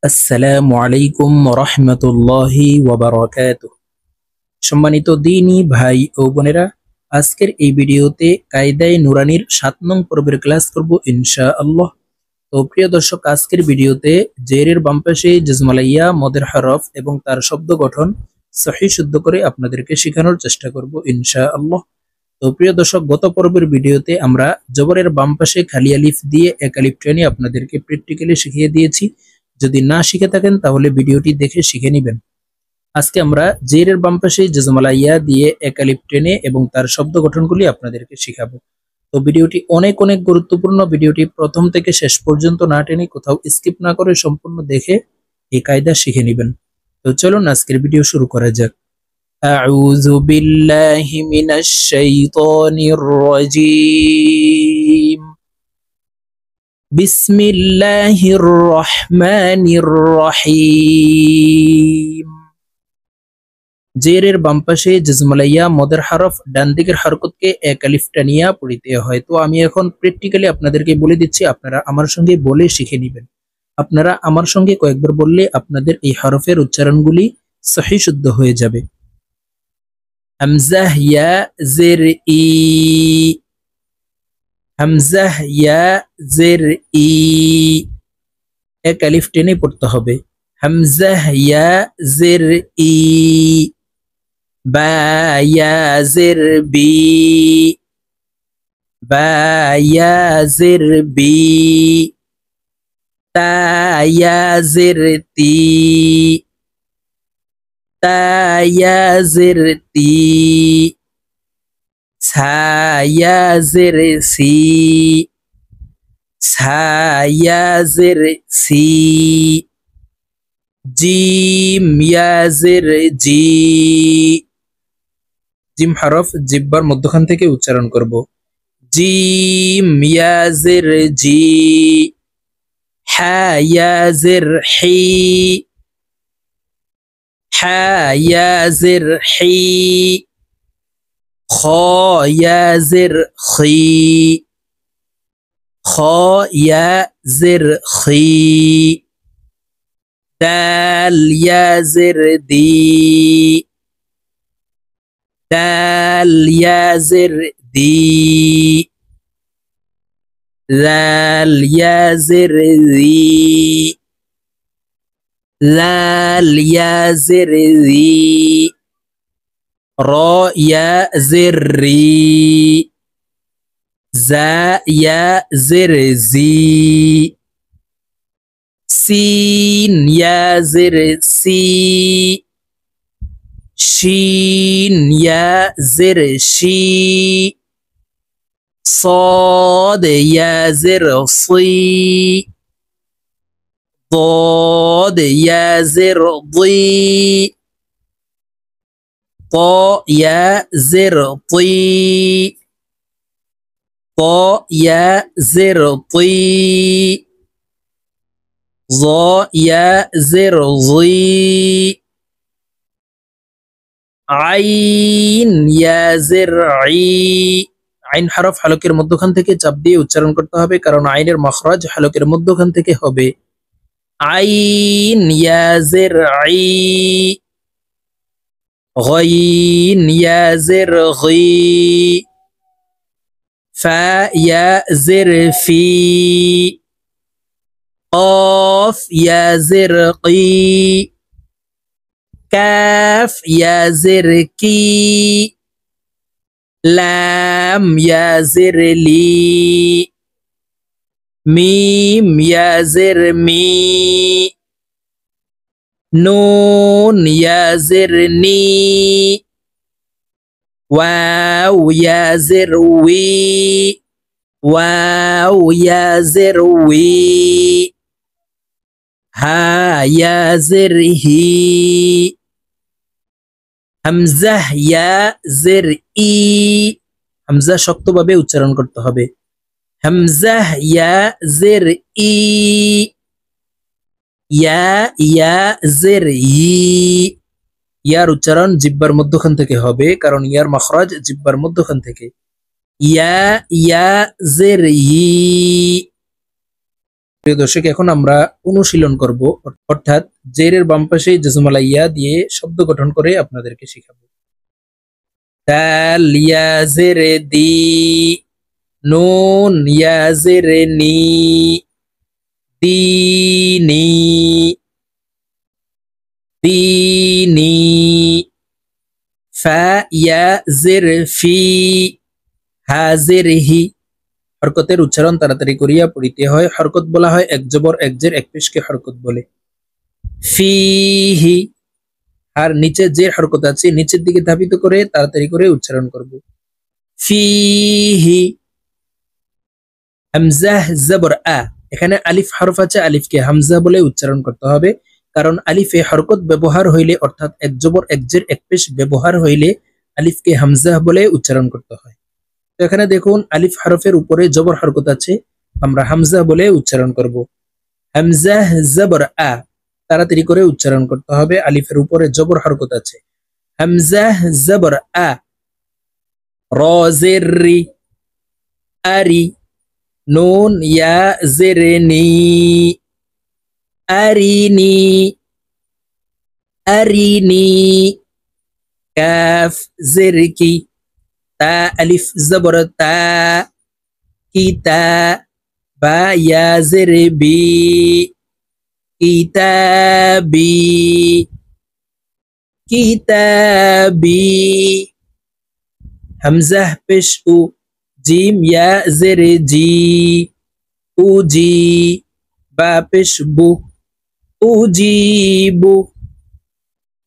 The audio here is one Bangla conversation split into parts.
আসসালামু আলাইকুম রহমতুল্লাহি ওয়াবারাকাতুহু। সম্মানিত দিনী ভাই ও বোনেরা, আজকের এই ভিডিওতে কায়দায়ে নুরানির 7 নং পর্বের ক্লাস করব ইনশাআল্লাহ। তো প্রিয় দর্শক, আজকের ভিডিওতে জেরের বাম পাশে জজমালাইয়া মদের হরফ এবং তার শব্দ গঠন সহিহ শুদ্ধ করে আপনাদেরকে শেখানোর চেষ্টা করব ইনশাআল্লাহ। তো প্রিয় দর্শক, গত পর্বের ভিডিওতে আমরা জবরের বাম পাশে খালি আলিফ দিয়ে এক আলিফ টেনে আপনাদেরকে প্র্যাকটিক্যালি শিখিয়ে দিয়েছি। যদি না শিখে থাকেন তাহলে ভিডিওটি দেখে শিখে নেবেন। আজকে আমরা জেরের বাম পাশে জজমালা ইয়া দিয়ে এক আলিফ টেনে এবং তার শব্দ গঠনগুলি আপনাদেরকে শিখাবো। তো ভিডিওটি অনেক অনেক গুরুত্বপূর্ণ। ভিডিওটি প্রথম থেকে শেষ পর্যন্ত না টেনে কোথাও স্কিপ না করে সম্পূর্ণ দেখে এই কায়দা শিখে নেবেন। তো চলুন আজকের ভিডিও শুরু করা যাক। আউযু বিল্লাহি মিনাশ শাইতানির রাজীম। বিসমিল্লাহির রহমানির রহিম। জেরের বাম পাশে জজমালাইয়া মদের হরফ ডান দিকের হরকতকে এক আলিফ টানিয়া পড়িতে হয়। তো আমি এখন প্র্যাকটিক্যালি আপনাদেরকে বলে দিচ্ছি, আপনারা আমার সঙ্গে বলে শিখে নেবেন। আপনারা আমার সঙ্গে কয়েকবার বললে আপনাদের এই হরফের উচ্চারণগুলি সহিহ শুদ্ধ হয়ে যাবে। হামজা ইয়া জের ই, হামজা ইয়া জের ই, এক আলিফ টেনে পড়তে হবে। হামজা ইয়া জের ই, বা ইয়া জের বি, বা ইয়া জের বি, তা ইয়া জের তি, তা ইয়া জের তি, ছা ইয়া জের সি, ছা ইয়া জের সি, জিম ইয়া জের জি। জিম হরফ জিহ্বার মধ্যখান থেকে উচ্চারণ করব। জিম ইয়া জের জি, হা ইয়া জের হি, হা ইয়া জের হি, খ ইয়া জের খি, খ ইয়া জের খি, দাল ইয়া জের দি, দাল ইয়া জের দি, লাল ইয়া জের জি, লাল ইয়া জের জি, র ইয়া জের রি, জা ইয়া জের জি, সিন ইয়া জের সি, শিন ইয়া জের শি, صاد يا زر صي، ضاد يا زر ضي، طاء يا زر طي، طاء يا زر طي، ظاء يا زر ظي، عين يا زر عي। আইন হরফ হালকের মধ্যখান থেকে চাপ দিয়ে উচ্চারণ করতে হবে, কারণ আইনের মাখরাজ হালকের মধ্যখান থেকে হবে। আইন ইয়া জের আই, গাইন ইয়া জের গি, ফা ইয়া জের ফি, قاف ইয়া জের কি, কাফ ইয়া জের কি, লাম ইয়া জের লি, মিম ইয়া জের মি, নুন ইয়া জের নি, ওয়াও ইয়া জের উই, ওয়াও ইয়া জের উই, হা ইয়া জের হি, হামজা ইয়া জের ই, হামজা শক্তভাবে উচ্চারণ করতে হবে। হামজা ইয়া জের ই, ইয়া ইয়া জের ই, ইয়ার উচ্চারণ জিহ্বার মধ্যখান থেকে হবে, কারণ ইয়ার মাখরাজ জিহ্বার মধ্যখান থেকে। ইয়া ইয়া জের ই, প্রিয় দর্শক, এখন আমরা অনুশীলন করব, অর্থাৎ জেরের বাম পাশে জজমালা ইয়া দিয়ে শব্দ গঠন করে আপনাদেরকে শেখাবো। দাল ইয়া জেরে দি, নুন ইয়া জেরে নি, দিনি, দিনি, ফা ইয়া জের ফি, হাজির হি। হরকতের উচ্চারণ তাড়াতাড়ি করিয়া পড়িতে হয়। হরকত বলা হয় এক জবর এক জের এক পেশকে হরকত বলে। ফিহি, আর নিচে যে হরকত আছে নিচের দিকে ধাবিত করে তাড়াতাড়ি করে উচ্চারণ করব। ফিহি। হামজাহ জবর আ, এখানে আলিফ হরফ আছে, আলিফকে হামজা বলে উচ্চারণ করতে হবে, কারণ আলিফে হরকত ব্যবহার হইলে অর্থাৎ এক জবর এক জের এক পেশ ব্যবহার হইলে আলিফকে হামজা বলে উচ্চারণ করতে হয়। তো এখানে দেখুন আলিফ হরফের উপরে জবর হরকত আছে, আমরা হামজা বলে উচ্চারণ করব। হামজাহ জবর আ, তাড়াতাড়ি করে উচ্চারণ করতে হবে, আলিফের উপরে জবর হরকত আছে। হামজাহ জবর আ, র জের রি, আরি, নুন ইয়া জের নি, আরিনি, আরিনি, কাফ জের কি, তা আলিফ জবর তা, কিতা, বা ইয়া জের বি, কিতাবি, কিতাবি। হামজাহ পেশ উ, জিম ইয়া জের জি, উজি, বা পেশ বু, উজিবু,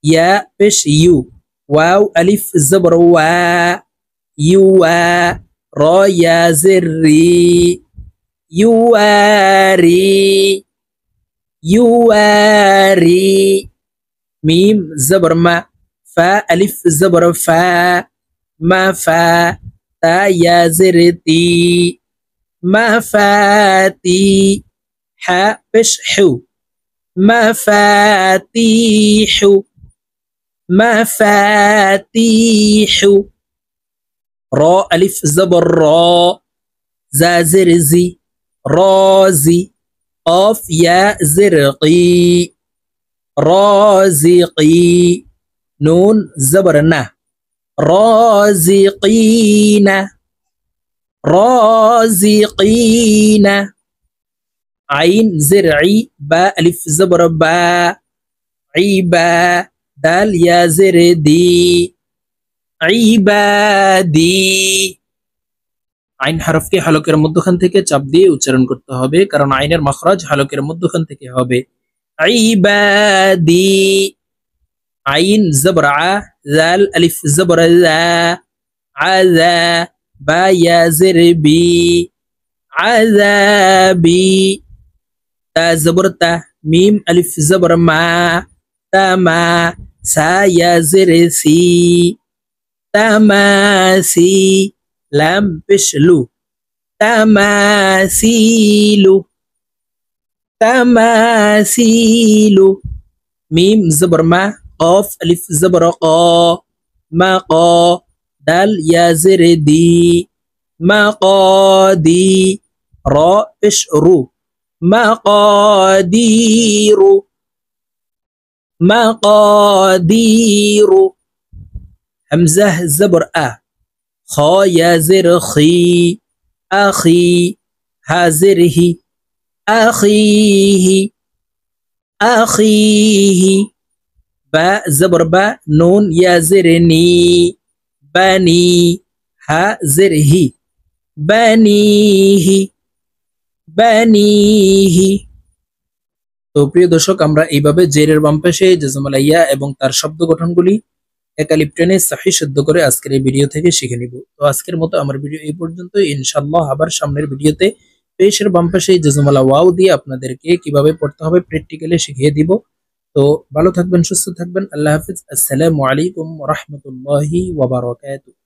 ইয়া পেশ ইউ, ওয়াও আলিফ জবর ওয়া, ইউয়া, র ইয়া জের রি, ইউয়ারি, ইউয়ারি। মিম জবর মা, ফা আলিফ জবর ফা, মা ফা, তা ইয়া জের তি, মা ফাতি, হা পেশ হু, মাফাতিহু, মাফাতিহু। র আলিফ জবর র, জা জের জি, রাজি, قاف يا زرقي، رازقي، نون زبرنا، رازقين، رازقين. عين زرعي، با ألف زبر با، عيبا، دال يا زردي، عبادي। আইন হরফকে হলকের মধ্যখান থেকে চাপ দিয়ে উচ্চারণ করতে হবে, কারণ আইনের মাখরাজ হলকের মধ্যখান থেকে হবে। ইবাদি, আইন জবর আ, জাল আলিফ জবর জা, আযা, বা ইয়া জের বি, আযাবি, তা জবর তা, মিম আলিফ জবর মা, তামা, সা ইয়া জের সি, তামাসি, লাম পেশ লু, তামাসিলু, তামাসিলু। মিম জবর মা, কফ আলিফ জবর ক, মা ক, দাল ইয়া জের দি, মা ক দি, র পেশ রু, মা ক দিরু, মা ক দিরু। হামজাহ জবর আ, খ ইয়া জের খি, আখি, হাজির হি, আখিহি, আখিহি। বা জবর বা, নুন ইয়া জের নি, বানি, হা জের হি, বানিহি, বানিহি। তো প্রিয় দর্শক, আমরা এইভাবে জেরের বাম পাশে জজমালা ইয়া এবং তার শব্দ গঠনগুলি একালিপ টেনে সহি শুদ্ধ করে আজকের এই ভিডিও থেকে শিখে নিব। তো আজকের মতো আমার ভিডিও এই পর্যন্ত। ইনশাআল্লাহ আবার সামনের ভিডিওতে পেশের বাম পাশে জজমালা ওয়াও দিয়ে আপনাদেরকে কিভাবে পড়তে হবে প্র্যাকটিক্যালি শিখিয়ে দিব। তো ভালো থাকবেন, সুস্থ থাকবেন, আল্লাহ হাফিজ, আসসালামু আলাইকুম ওয়া রাহমাতুল্লাহি ওয়া বারাকাতুহু।